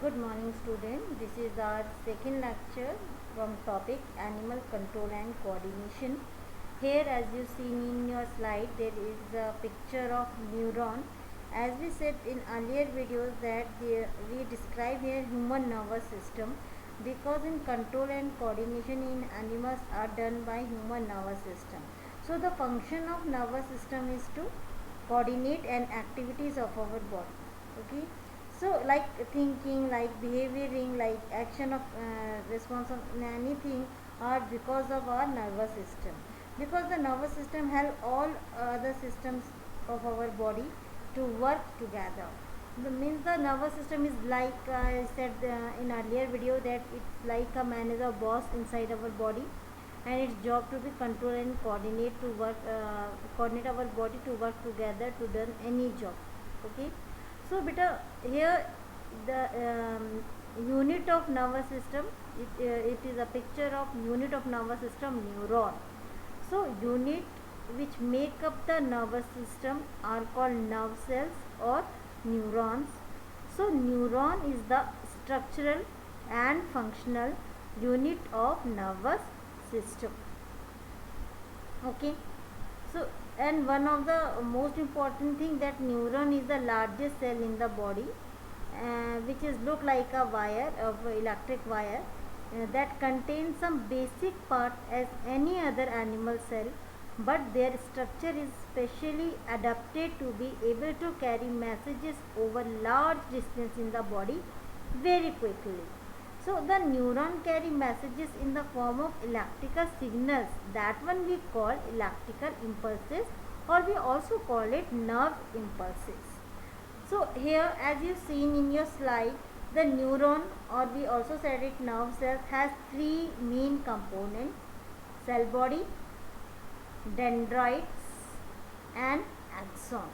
Good morning student. This is our second lecture from topic animal control and coordination. Here as you seen in your slide there is a picture of neuron. As we said in earlier videos that we describe here human nervous system because in control and coordination in animals are done by human nervous system. So the function of nervous system is to coordinate and activities of our body. Okay, so like thinking, like behavioring, like action of response of anything are because of our nervous system, because the nervous system help all other systems of our body to work together. The means the nervous system is like I said in earlier video that it's like a man is a boss inside our body, and its job to be control and coordinate our body to work together to done any job. Okay, so beta here the unit of nervous system, it is a picture of unit of nervous system, neuron. So unit which make up the nervous system are called nerve cells or neurons. So neuron is the structural and functional unit of nervous system. Okay, so and one of the most important thing that neuron is the largest cell in the body, which is look like a wire of electric wire, that contains some basic part as any other animal cell, but their structure is specially adapted to be able to carry messages over large distance in the body very quickly. So the neuron carry messages in the form of electrical signals, that one we call electrical impulses, or we also call it nerve impulses. So here as you seen in your slide, the neuron, or we also said it nerve cells, has three main components: cell body, dendrites and axon.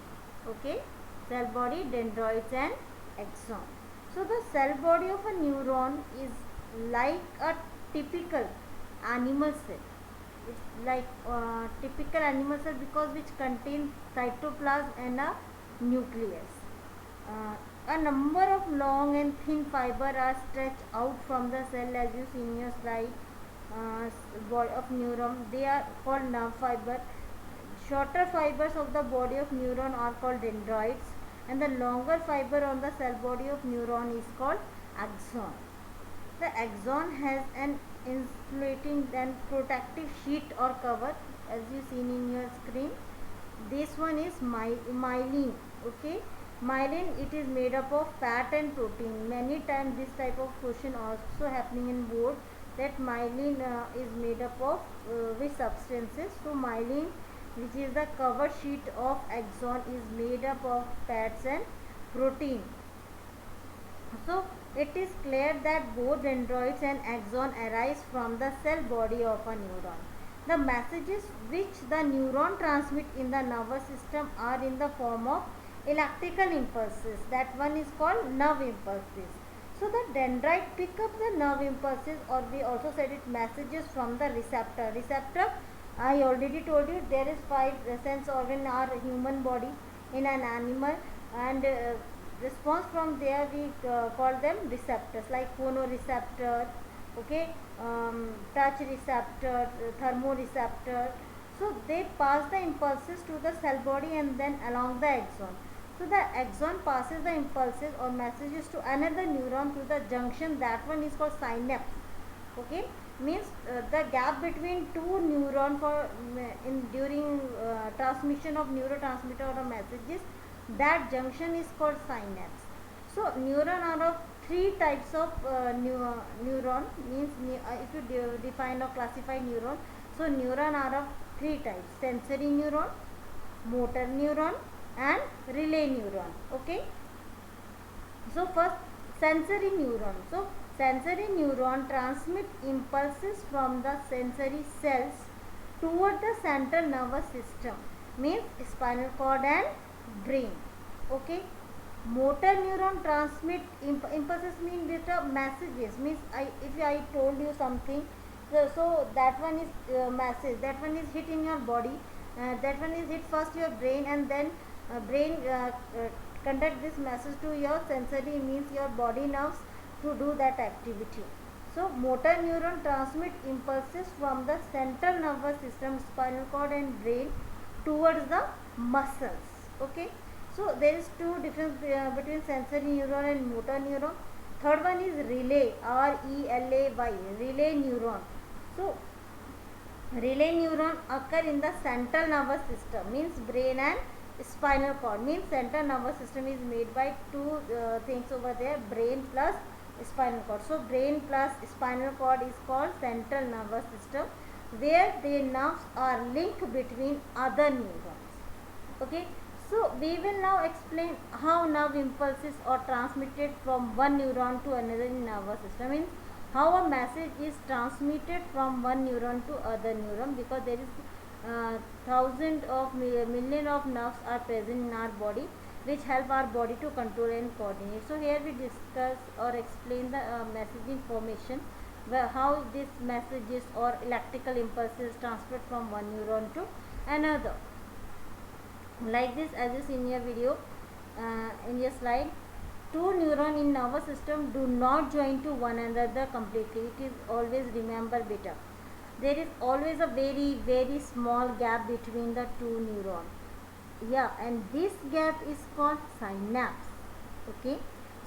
Okay, cell body, dendrites and axon. So the cell body of a neuron is like a typical animal cell. It's like typical animal cell because which contains cytoplasm and a nucleus. A number of long and thin fiber are stretched out from the cell as you see in your slide body of neuron. They are called nerve fiber. Shorter fibers of the body of neuron are called dendrites, and the longer fiber on the cell body of neuron is called axon. The axon has an insulating and protective sheet or cover as you seen in your screen. This one is myelin. Okay, myelin, it is made up of fat and protein. Many times this type of question also happening in board, that myelin is made up of which substances. So myelin, which is the cover sheet of axon, is made up of fats and protein. So it is clear that both dendrites and axon arise from the cell body of a neuron. The messages which the neuron transmit in the nervous system are in the form of electrical impulses. That one is called nerve impulses. So the dendrite pick up the nerve impulses, or we also said it messages from the receptor. Receptor, I already told you there is 5 sense organ in our human body, in an animal, and response from there we call them receptors, like phonoreceptor, okay, touch receptor, thermoreceptor. So they pass the impulses to the cell body and then along the axon. So the axon passes the impulses or messages to another neuron to the junction, that one is called synapse. Okay, means the gap between two neuron for in during transmission of neurotransmitter or messages, that junction is called synapse. So neuron are of three types of neuron, means if you define or classify neuron, so neuron are of three types: sensory neuron, motor neuron and relay neuron. Okay, so first, sensory neuron. So sensory neuron transmit impulses from the sensory cells toward the central nervous system, means spinal cord and brain. Okay, motor neuron transmit impulses, mean data messages, means if I told you something, so that one is message, that one is hit in your body, that one is hit first your brain, and then brain conduct this message to your sensory, means your body nerves, to do that activity. So motor neuron transmit impulses from the central nervous system, spinal cord and brain towards the muscles. Okay, so there is two difference between sensory neuron and motor neuron. Third one is relay, RELAY, relay neuron. So relay neuron occur in the central nervous system, means brain and spinal cord. Means central nervous system is made by two things over there, brain plus spinal cord. So brain plus spinal cord is called central nervous system, where the nerves are linked between other neurons. Okay, so we will now explain how nerve impulses are transmitted from one neuron to another in nervous system. Means how a message is transmitted from one neuron to other neuron, because there is thousands of million of nerves are present in our body, which help our body to control and coordinate. So here we discuss or explain the messaging formation, where how these messages or electrical impulses transferred from one neuron to another. Like this, as you see in your video, in your slide, two neurons in nervous system do not join to one another completely. It is always, remember better, there is always a very small gap between the two neurons. Yeah, and this gap is called synapse. Okay,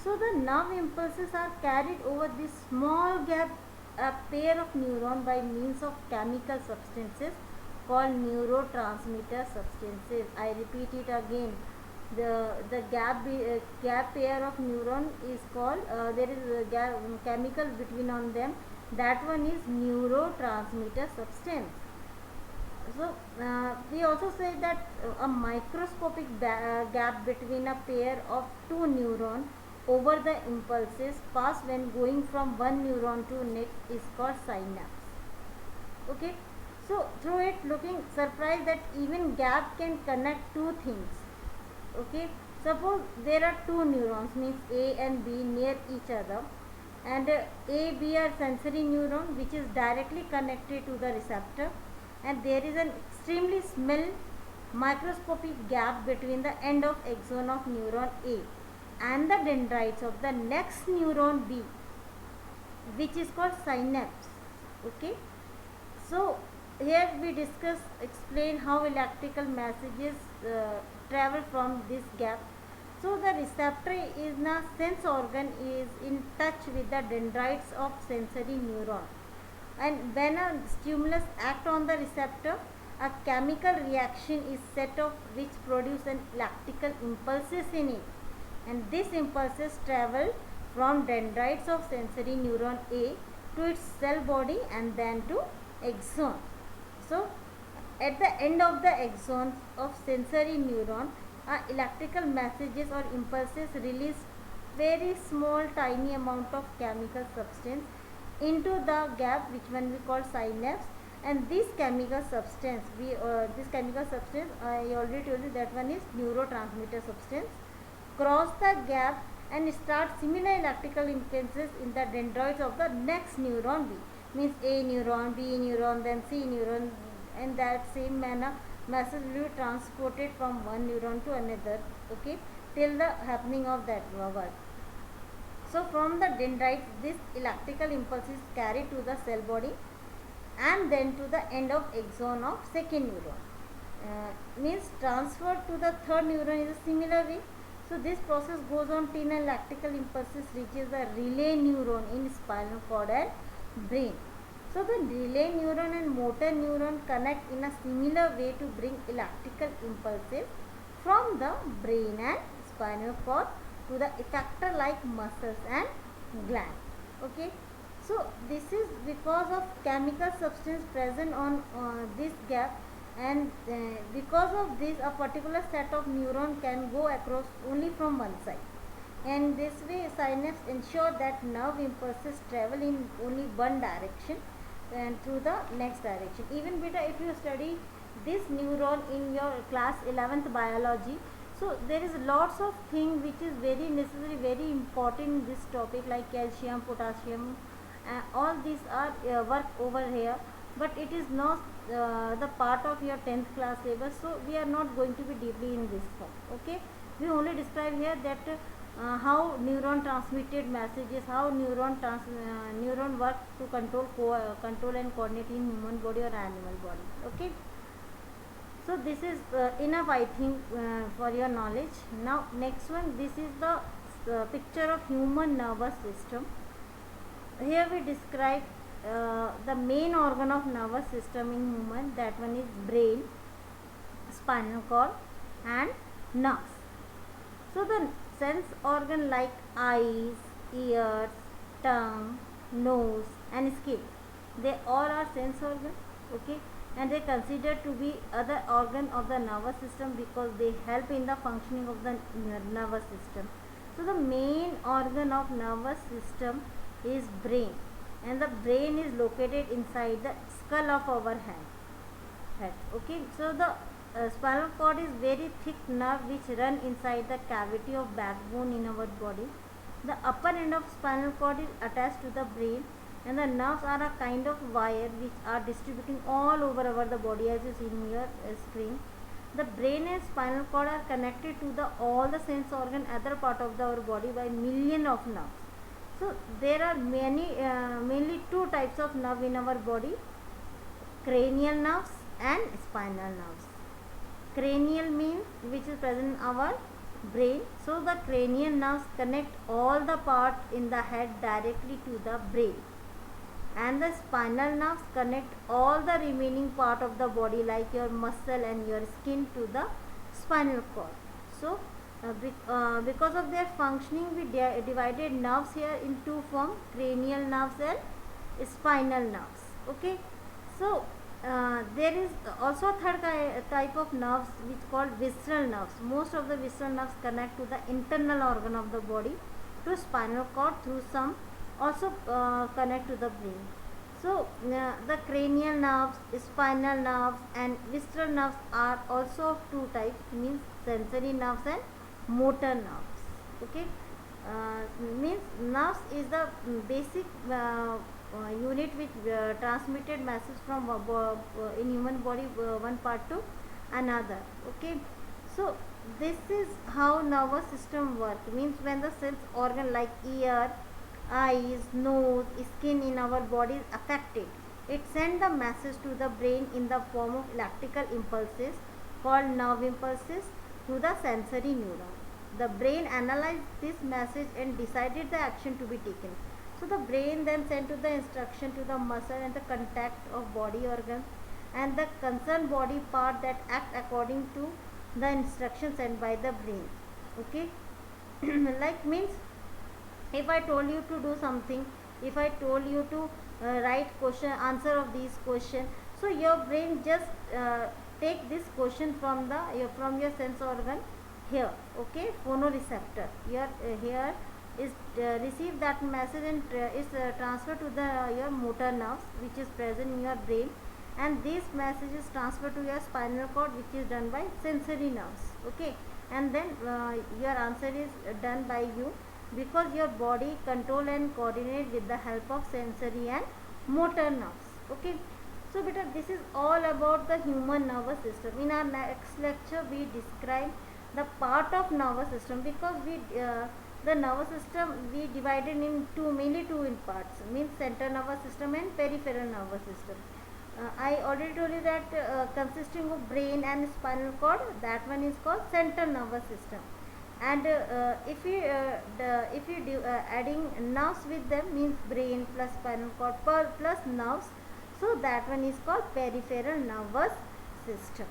so the nerve impulses are carried over this small gap, a pair of neurons, by means of chemical substances called neurotransmitter substances. I repeat it again. The gap pair of neuron is called, there is a chemical between on them, that one is neurotransmitter substance. So we also say that a microscopic gap between a pair of two neurons over the impulses pass when going from one neuron to next is called synapse. Okay, so through it, looking surprised that even gap can connect two things. Okay, suppose there are two neurons, means A and B, near each other, and A, B are sensory neuron which is directly connected to the receptor, and there is an extremely small microscopic gap between the end of axon of neuron A and the dendrites of the next neuron B, which is called synapse. Okay, so here we explain how electrical messages travel from this gap. So the receptor is the sense organ is in touch with the dendrites of sensory neuron, and when a stimulus acts on the receptor, a chemical reaction is set off which produce an electrical impulses in it, and these impulses travel from dendrites of sensory neuron A to its cell body and then to axon. So at the end of the axons of sensory neuron, electrical messages or impulses release very small tiny amount of chemical substance into the gap, which one we call synapse, and this chemical substance I already told you, that one is neurotransmitter substance, cross the gap and start similar electrical impulses in the dendrites of the next neuron B, means A neuron, B neuron, then C neuron, and that same manner message will be transported from one neuron to another. Okay, till the happening of that work. So from the dendrites, this electrical impulse is carried to the cell body and then to the end of axon of second neuron. Means transferred to the third neuron is a similar way. So this process goes on till electrical impulses reaches the relay neuron in spinal cord and brain. So the relay neuron and motor neuron connect in a similar way to bring electrical impulses from the brain and spinal cord to the effector like muscles and gland. Okay, so this is because of chemical substance present on this gap, and because of this a particular set of neuron can go across only from one side, and this way synapse ensure that nerve impulses travel in only one direction and through the next direction. Even better, if you study this neuron in your class 11th biology, so there is lots of thing which is very necessary, very important in this topic, like calcium, potassium, all these are work over here, but it is not the part of your 10th class syllabus, so we are not going to be deeply in this form. Okay, we only describe here that how neuron transmitted messages, how neuron work to control and coordinate in human body or animal body. Okay, so this is enough, I think, for your knowledge. Now next one, this is the picture of human nervous system. Here we describe the main organ of nervous system in human. That one is brain, spinal cord and nerves. So the sense organ like eyes, ears, tongue, nose and skin, they all are sense organ. Okay, and they considered to be other organ of the nervous system because they help in the functioning of the nervous system. So the main organ of nervous system is brain, and the brain is located inside the skull of our head. Okay, so the spinal cord is very thick nerve which run inside the cavity of backbone in our body. The upper end of spinal cord is attached to the brain, and the nerves are a kind of wire which are distributing all over the body, as you see in your screen. The brain and spinal cord are connected to the all the sense organ other part of our body by million of nerves. So there are mainly two types of nerve in our body: cranial nerves and spinal nerves. Cranial means which is present in our brain. So the cranial nerves connect all the part in the head directly to the brain, and the spinal nerves connect all the remaining part of the body like your muscle and your skin to the spinal cord. So because of their functioning, we divided nerves here in two forms: cranial nerves and spinal nerves. Okay, so there is also a third type of nerves which called visceral nerves. Most of the visceral nerves connect to the internal organ of the body, to spinal cord through some, also connect to the brain. So the cranial nerves, spinal nerves and visceral nerves are also of two types, means sensory nerves and motor nerves. Okay, means nerves is the basic unit which transmitted message from in human body one part to another. Okay, so this is how nervous system work. Means when the sense organ like ear, eyes, nose, skin in our body is affected, it sends the message to the brain in the form of electrical impulses called nerve impulses to the sensory neuron. The brain analyzed this message and decided the action to be taken. So the brain then sent to the instruction to the muscle and the contact of body organs and the concerned body part that act according to the instruction sent by the brain. Okay, like means if I told you to do something, if I told you to write question answer of these question, so your brain just take this question from your sense organ here. Okay, phonoreceptor your here is receive that message and is transferred to the your motor nerves which is present in your brain, and this message is transferred to your spinal cord which is done by sensory nerves. Okay, and then your answer is done by you because your body control and coordinate with the help of sensory and motor nerves. Okay, so beta, this is all about the human nervous system. In our next lecture we describe the part of nervous system, because we the nervous system we divided in mainly two in parts, means central nervous system and peripheral nervous system. I already told you that consisting of brain and spinal cord, that one is called central nervous system, and if you do adding nerves with them, means brain plus spinal cord plus nerves, so that one is called peripheral nervous system.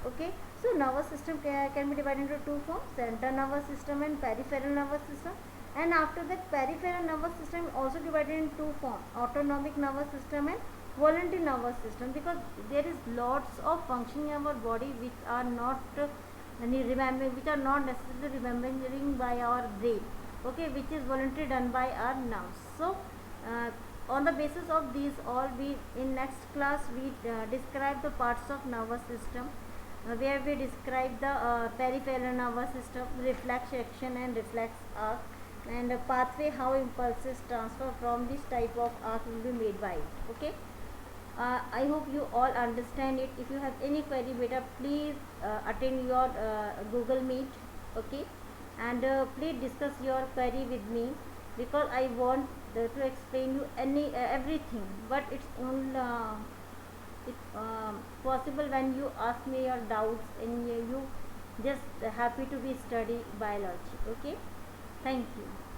Okay, so nervous system can be divided into two forms: central nervous system and peripheral nervous system. And after that, peripheral nervous system also divided in two forms: autonomic nervous system and voluntary nervous system, because there is lots of functioning in our body which are not which are not necessarily remembering by our brain. Okay, which is voluntarily done by our nerves. So on the basis of these all, we in next class we describe the parts of nervous system, where we describe the peripheral nervous system, reflex action and reflex arc, and pathway how impulses transfer from this type of arc will be made by it. Okay, I hope you all understand it. If you have any query, beta, please attend your Google Meet. Okay, and please discuss your query with me, because I want to explain you everything, but it's only possible when you ask me your doubts, and you just happy to be study biology. Okay, thank you.